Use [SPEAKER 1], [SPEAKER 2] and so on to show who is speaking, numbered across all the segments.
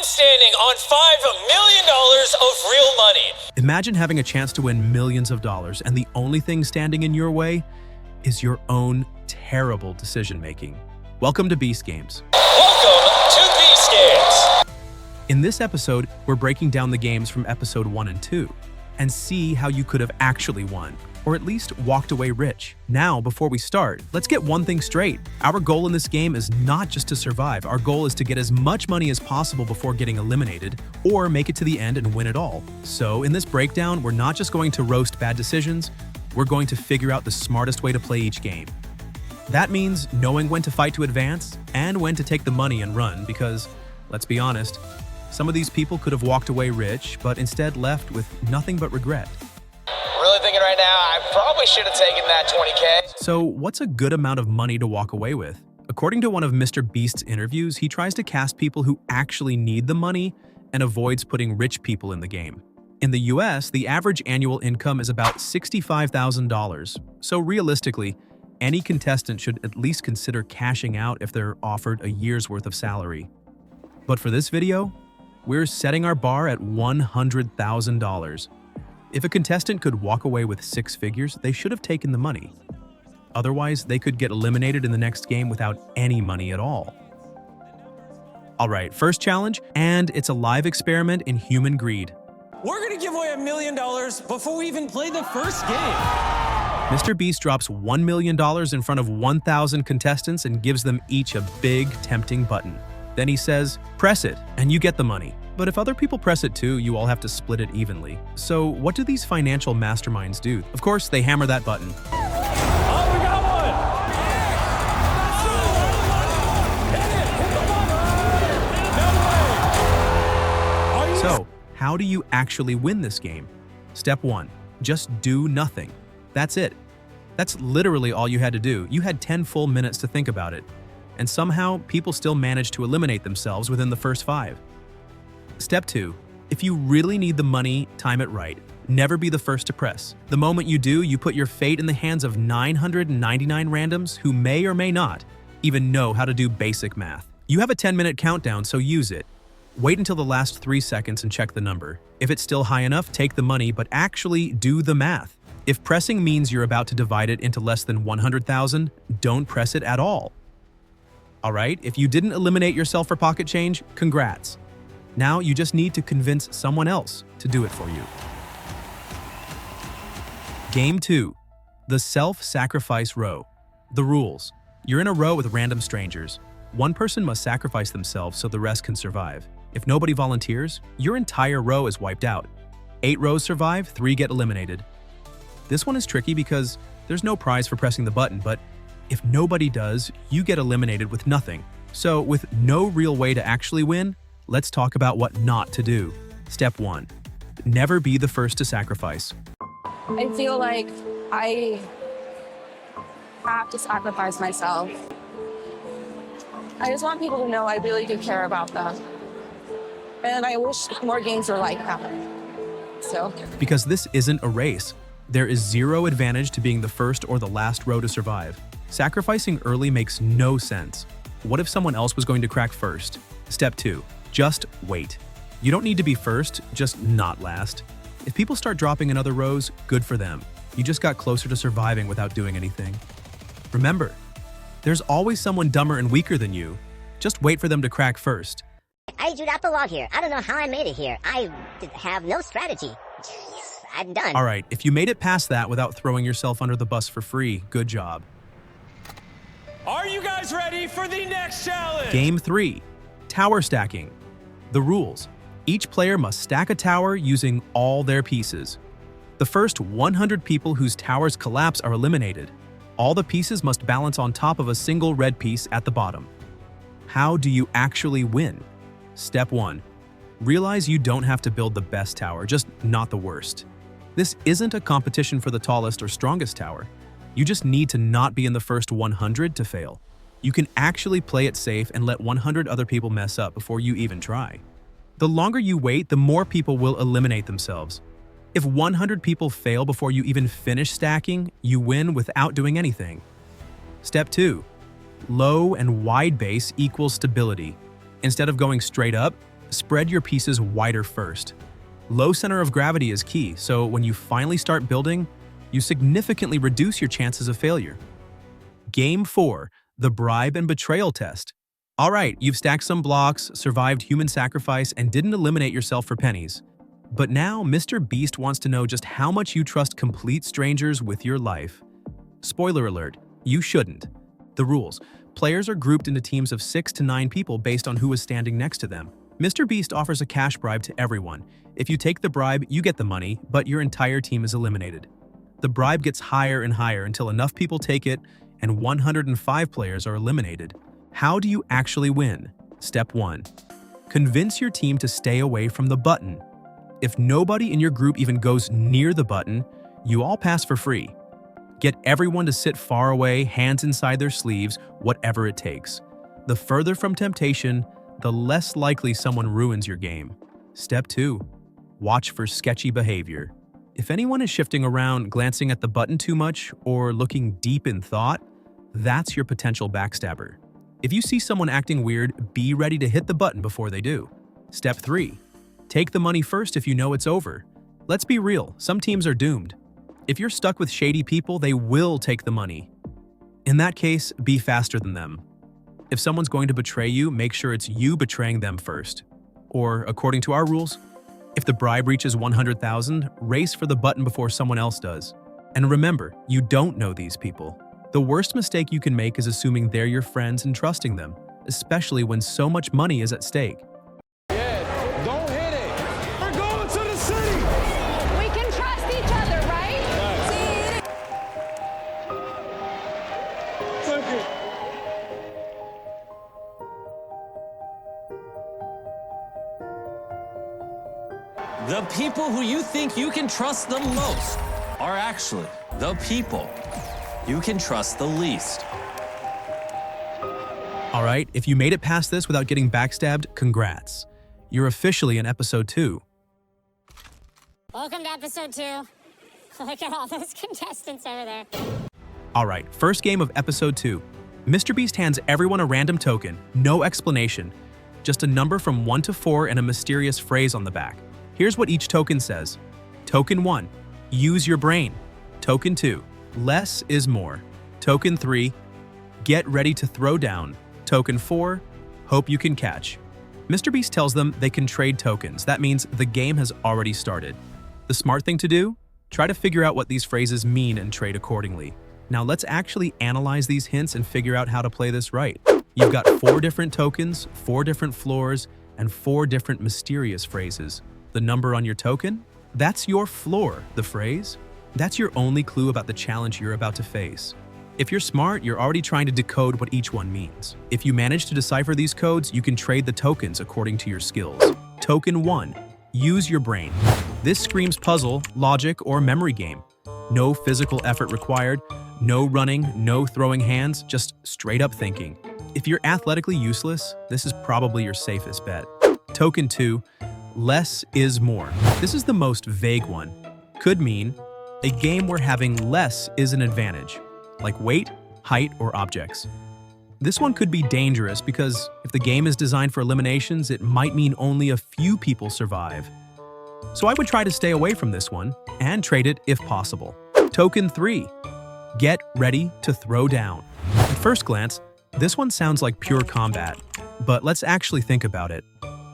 [SPEAKER 1] man standing on $5 million of real money.
[SPEAKER 2] Imagine having a chance to win millions of dollars, and the only thing standing in your way is your own terrible decision-making. Welcome to Beast Games.
[SPEAKER 1] Welcome to Beast Games.
[SPEAKER 2] In this episode, we're breaking down the games from episode 1 and 2 and see how you could have actually won, or at least walked away rich. Now, before we start, let's get one thing straight. Our goal in this game is not just to survive. Our goal is to get as much money as possible before getting eliminated, or make it to the end and win it all. So in this breakdown, we're not just going to roast bad decisions, we're going to figure out the smartest way to play each game. That means knowing when to fight to advance and when to take the money and run, because, let's be honest, some of these people could have walked away rich, but instead left with nothing but regret.
[SPEAKER 3] Really thinking right now, I probably should have taken that 20K.
[SPEAKER 2] So what's a good amount of money to walk away with? According to one of Mr. Beast's interviews, he tries to cast people who actually need the money and avoids putting rich people in the game. In the US, the average annual income is about $65,000. So realistically, any contestant should at least consider cashing out if they're offered a year's worth of salary. But for this video, we're setting our bar at $100,000. If a contestant could walk away with 6 figures, they should have taken the money. Otherwise, they could get eliminated in the next game without any money at all. Alright, first challenge, and it's a live experiment in human greed.
[SPEAKER 4] We're gonna give away $1 million before we even play the first game.
[SPEAKER 2] Mr. Beast drops $1 million in front of 1,000 contestants and gives them each a big, tempting button. Then he says, press it, and you get the money. But if other people press it too, you all have to split it evenly. So what do these financial masterminds do? Of course, they hammer that button.
[SPEAKER 4] Oh, we got one!
[SPEAKER 2] So, how do you actually win this game? Step 1. Just do nothing. That's it. That's literally all you had to do. You had 10 full minutes to think about it. And somehow, people still managed to eliminate themselves within the first 5. Step 2. If you really need the money, time it right. Never be the first to press. The moment you do, you put your fate in the hands of 999 randoms who may or may not even know how to do basic math. You have a 10-minute countdown, so use it. Wait until the last 3 seconds and check the number. If it's still high enough, take the money, but actually do the math. If pressing means you're about to divide it into less than 100,000, don't press it at all. Alright, if you didn't eliminate yourself for pocket change, congrats. Now you just need to convince someone else to do it for you. Game 2. The self-sacrifice row. The rules. You're in a row with random strangers. One person must sacrifice themselves so the rest can survive. If nobody volunteers, your entire row is wiped out. 8 rows survive, 3 get eliminated. This one is tricky because there's no prize for pressing the button, but if nobody does, you get eliminated with nothing. So with no real way to actually win, let's talk about what not to do. Step 1. Never be the first to sacrifice.
[SPEAKER 5] I feel like I have to sacrifice myself. I just want people to know I really do care about them. And I wish more games were like that. So.
[SPEAKER 2] Because this isn't a race. There is zero advantage to being the first or the last row to survive. Sacrificing early makes no sense. What if someone else was going to crack first? Step 2. Just wait. You don't need to be first, just not last. If people start dropping in other rows, good for them. You just got closer to surviving without doing anything. Remember, there's always someone dumber and weaker than you. Just wait for them to crack first.
[SPEAKER 6] I do not belong here. I don't know how I made it here. I have no strategy. I'm done.
[SPEAKER 2] Alright, if you made it past that without throwing yourself under the bus for free, good job.
[SPEAKER 4] Are you guys ready for the next challenge?
[SPEAKER 2] Game 3. Tower stacking. The rules. Each player must stack a tower using all their pieces. The first 100 people whose towers collapse are eliminated. All the pieces must balance on top of a single red piece at the bottom. How do you actually win? Step 1. Realize you don't have to build the best tower, just not the worst. This isn't a competition for the tallest or strongest tower. You just need to not be in the first 100 to fail. You can actually play it safe and let 100 other people mess up before you even try. The longer you wait, the more people will eliminate themselves. If 100 people fail before you even finish stacking, you win without doing anything. Step 2. Low and wide base equals stability. Instead of going straight up, Spread your pieces wider first. Low center of gravity is key, so when you finally start building, you significantly reduce your chances of failure. Game 4, the bribe and betrayal test. All right, you've stacked some blocks, survived human sacrifice, and didn't eliminate yourself for pennies. But now, Mr. Beast wants to know just how much you trust complete strangers with your life. Spoiler alert, you shouldn't. The rules. Players are grouped into teams of 6 to 9 people based on who is standing next to them. Mr. Beast offers a cash bribe to everyone. If you take the bribe, you get the money, but your entire team is eliminated. The bribe gets higher and higher until enough people take it and 105 players are eliminated. How do you actually win? Step 1. Convince your team to stay away from the button. If nobody in your group even goes near the button, you all pass for free. Get everyone to sit far away, hands inside their sleeves, whatever it takes. The further from temptation, the less likely someone ruins your game. Step 2. Watch for sketchy behavior. If anyone is shifting around, glancing at the button too much, or looking deep in thought, that's your potential backstabber. If you see someone acting weird, be ready to hit the button before they do. Step 3. Take the money first if you know it's over. Let's be real, some teams are doomed. If you're stuck with shady people, they will take the money. In that case, be faster than them. If someone's going to betray you, make sure it's you betraying them first. Or, according to our rules, if the bribe reaches 100,000, race for the button before someone else does. And remember, you don't know these people. The worst mistake you can make is assuming they're your friends and trusting them, especially when so much money is at stake.
[SPEAKER 4] Yeah, don't hit it. We're going to the city.
[SPEAKER 5] We can trust each other, right?
[SPEAKER 7] The people who you think you can trust the most are actually the people you can trust the least.
[SPEAKER 2] All right, if you made it past this without getting backstabbed, congrats. You're officially in episode 2.
[SPEAKER 8] Welcome to episode 2. Look at all those contestants over there.
[SPEAKER 2] All right, first game of episode 2. Mr. Beast hands everyone a random token, no explanation, just a number from 1 to 4 and a mysterious phrase on the back. Here's what each token says. Token 1, use your brain. Token 2, less is more. Token 3, get ready to throw down. Token 4, hope you can catch. Mr. Beast tells them they can trade tokens. That means the game has already started. The smart thing to do? Try to figure out what these phrases mean and trade accordingly. Now let's actually analyze these hints and figure out how to play this right. You've got 4 different tokens, 4 different floors, and 4 different mysterious phrases. The number on your token? That's your floor. The phrase? That's your only clue about the challenge you're about to face. If you're smart, you're already trying to decode what each one means. If you manage to decipher these codes, you can trade the tokens according to your skills. Token 1, use your brain. This screams puzzle, logic, or memory game. No physical effort required, no running, no throwing hands, just straight up thinking. If you're athletically useless, this is probably your safest bet. Token 2, less is more. This is the most vague one. Could mean a game where having less is an advantage, like weight, height, or objects. This one could be dangerous because if the game is designed for eliminations, it might mean only a few people survive. So I would try to stay away from this one and trade it if possible. Token 3, get ready to throw down. At first glance, this one sounds like pure combat, but let's actually think about it.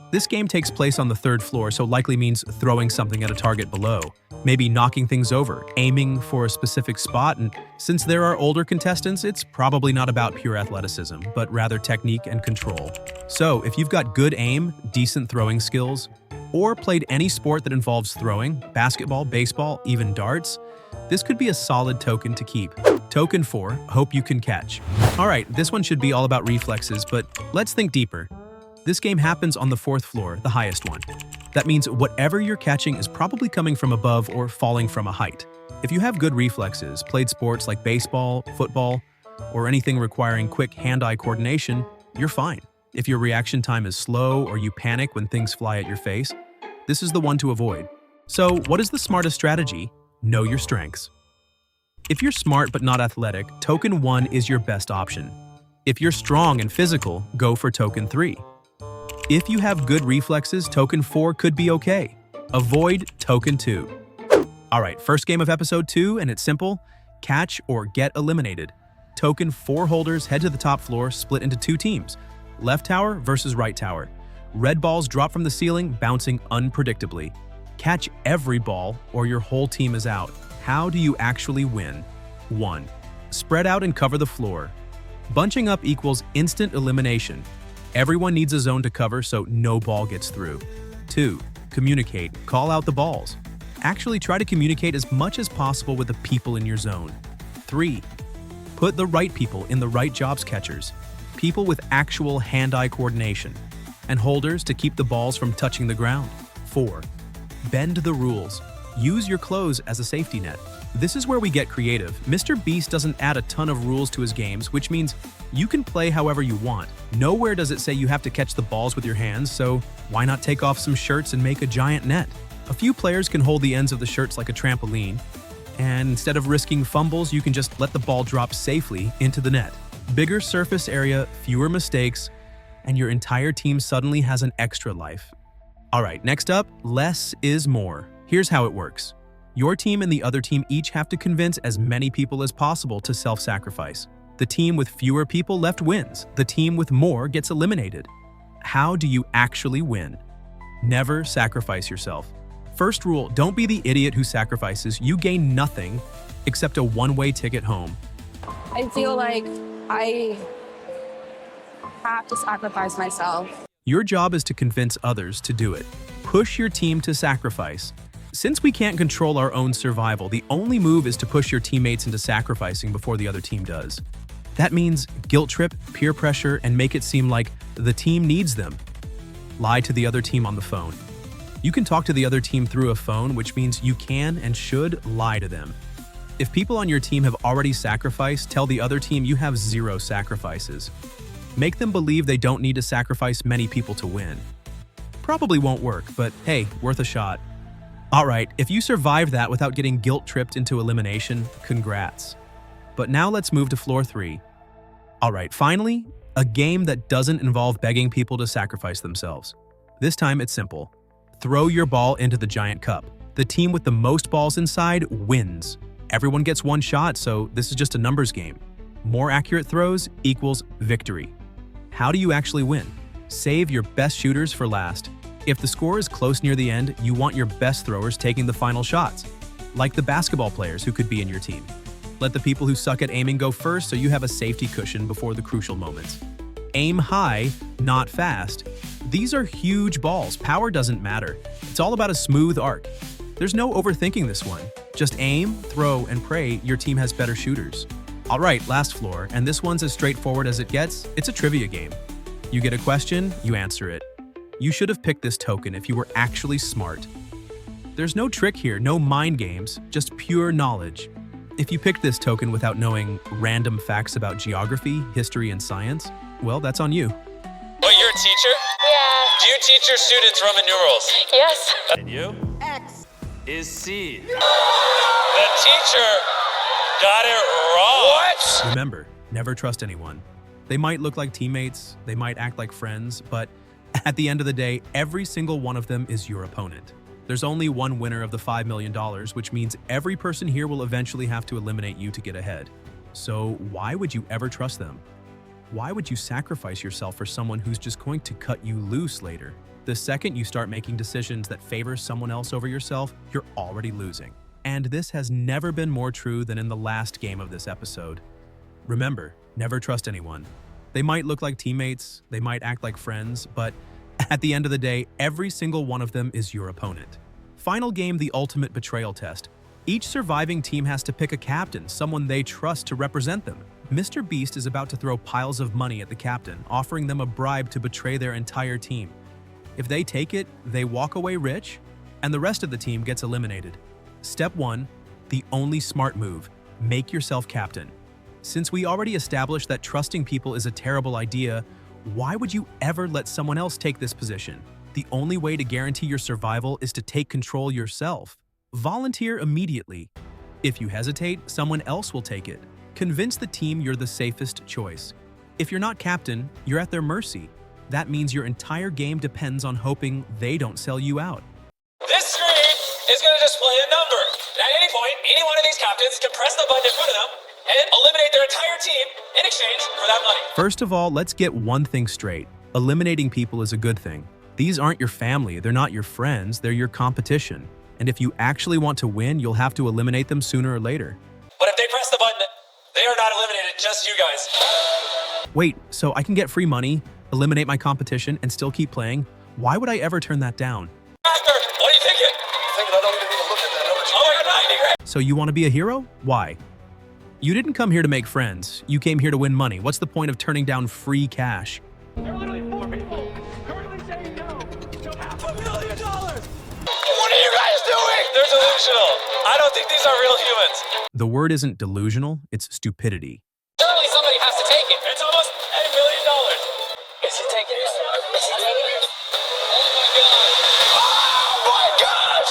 [SPEAKER 2] This game takes place on the 3rd floor, so likely means throwing something at a target below, maybe knocking things over, aiming for a specific spot, and since there are older contestants, it's probably not about pure athleticism, but rather technique and control. So if you've got good aim, decent throwing skills, or played any sport that involves throwing, basketball, baseball, even darts, this could be a solid token to keep. Token 4, hope you can catch. All right, this one should be all about reflexes, but let's think deeper. This game happens on the 4th floor, the highest one. That means whatever you're catching is probably coming from above or falling from a height. If you have good reflexes, played sports like baseball, football, or anything requiring quick hand-eye coordination, you're fine. If your reaction time is slow or you panic when things fly at your face, this is the one to avoid. So, what is the smartest strategy? Know your strengths. If you're smart but not athletic, token 1 is your best option. If you're strong and physical, go for token 3. If you have good reflexes, token 4 could be okay. Avoid token 2. All right, first game of episode 2, and it's simple. Catch or get eliminated. Token 4 holders head to the top floor, split into 2 teams. Left tower versus right tower. Red balls drop from the ceiling, bouncing unpredictably. Catch every ball or your whole team is out. How do you actually win? 1. Spread out and cover the floor. Bunching up equals instant elimination. Everyone needs a zone to cover so no ball gets through. 2. Communicate. Call out the balls. Actually try to communicate as much as possible with the people in your zone. 3. Put the right people in the right jobs catchers. People with actual hand-eye coordination. And holders to keep the balls from touching the ground. 4. Bend the rules. Use your clothes as a safety net. This is where we get creative. Mr. Beast doesn't add a ton of rules to his games, which means you can play however you want. Nowhere does it say you have to catch the balls with your hands, so why not take off some shirts and make a giant net? A few players can hold the ends of the shirts like a trampoline, and instead of risking fumbles, you can just let the ball drop safely into the net. Bigger surface area, fewer mistakes, and your entire team suddenly has an extra life. All right, next up, less is more. Here's how it works. Your team and the other team each have to convince as many people as possible to self-sacrifice. The team with fewer people left wins. The team with more gets eliminated. How do you actually win? Never sacrifice yourself. First rule, don't be the idiot who sacrifices. You gain nothing except a one-way ticket home.
[SPEAKER 5] I feel like I have to sacrifice myself.
[SPEAKER 2] Your job is to convince others to do it. Push your team to sacrifice. Since we can't control our own survival, the only move is to push your teammates into sacrificing before the other team does. That means guilt trip, peer pressure, and make it seem like the team needs them. Lie to the other team on the phone. You can talk to the other team through a phone, which means you can and should lie to them. If people on your team have already sacrificed, tell the other team you have 0 sacrifices. Make them believe they don't need to sacrifice many people to win. Probably won't work, but hey, worth a shot. Alright, if you survived that without getting guilt-tripped into elimination, congrats. But now let's move to floor 3. Alright, finally, a game that doesn't involve begging people to sacrifice themselves. This time it's simple. Throw your ball into the giant cup. The team with the most balls inside wins. Everyone gets 1 shot, so this is just a numbers game. More accurate throws equals victory. How do you actually win? Save your best shooters for last. If the score is close near the end, you want your best throwers taking the final shots, like the basketball players who could be in your team. Let the people who suck at aiming go first so you have a safety cushion before the crucial moments. Aim high, not fast. These are huge balls. Power doesn't matter. It's all about a smooth arc. There's no overthinking this one. Just aim, throw, and pray your team has better shooters. All right, last floor, and this one's as straightforward as it gets. It's a trivia game. You get a question, you answer it. You should have picked this token if you were actually smart. There's no trick here, no mind games, just pure knowledge. If you picked this token without knowing random facts about geography, history, and science, well, that's on you.
[SPEAKER 1] Well, you're a teacher?
[SPEAKER 8] Yeah.
[SPEAKER 1] Do you teach your students Roman numerals?
[SPEAKER 8] Yes.
[SPEAKER 7] And you? X is C.
[SPEAKER 1] The teacher got it wrong. What?
[SPEAKER 2] Remember, never trust anyone. They might look like teammates, they might act like friends, but at the end of the day, every single one of them is your opponent. There's only one winner of the $5 million, which means every person here will eventually have to eliminate you to get ahead. So why would you ever trust them? Why would you sacrifice yourself for someone who's just going to cut you loose later? The second you start making decisions that favor someone else over yourself, you're already losing. And this has never been more true than in the last game of this episode. Remember, never trust anyone. They might look like teammates, they might act like friends, but at the end of the day, every single one of them is your opponent. Final game, the ultimate betrayal test. Each surviving team has to pick a captain, someone they trust to represent them. Mr. Beast is about to throw piles of money at the captain, offering them a bribe to betray their entire team. If they take it, they walk away rich, and the rest of the team gets eliminated. Step 1, the only smart move, make yourself captain. Since we already established that trusting people is a terrible idea, why would you ever let someone else take this position? The only way to guarantee your survival is to take control yourself. Volunteer immediately. If you hesitate, someone else will take it. Convince the team you're the safest choice. If you're not captain, you're at their mercy. That means your entire game depends on hoping they don't sell you out.
[SPEAKER 1] This screen is going to display a number. At any point, any one of these captains can press the button in front of them and eliminate their entire team in exchange for that money.
[SPEAKER 2] First of all, let's get one thing straight. Eliminating people is a good thing. These aren't your family, they're not your friends, they're your competition. And if you actually want to win, you'll have to eliminate them sooner or later.
[SPEAKER 1] But if they press the button, they are not eliminated, just you guys.
[SPEAKER 2] Wait, so I can get free money, eliminate my competition, and still keep playing? Why would I ever turn that down?
[SPEAKER 1] Master, what are you thinking? I'm thinking I don't even need to look at that number. Oh my god, 90 grand!
[SPEAKER 2] So you want to be a hero? Why? You didn't come here to make friends. You came here to win money. What's the point of turning down free cash?
[SPEAKER 4] There are literally 4 people currently saying no to $500,000.
[SPEAKER 3] What are you guys doing?
[SPEAKER 1] They're delusional. I don't think these are real humans.
[SPEAKER 2] The word isn't delusional, it's stupidity.
[SPEAKER 3] Surely somebody has to take it.
[SPEAKER 1] It's almost $1 million.
[SPEAKER 3] Is he taking it? Is he taking it?
[SPEAKER 1] Oh my gosh!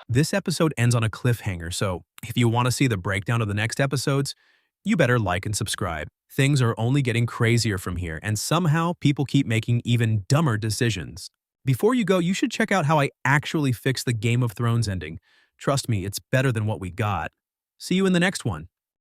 [SPEAKER 2] This episode ends on a cliffhanger, so if you want to see the breakdown of the next episodes, you better like and subscribe. Things are only getting crazier from here, and somehow people keep making even dumber decisions. Before you go, you should check out how I actually fixed the Game of Thrones ending. Trust me, it's better than what we got. See you in the next one.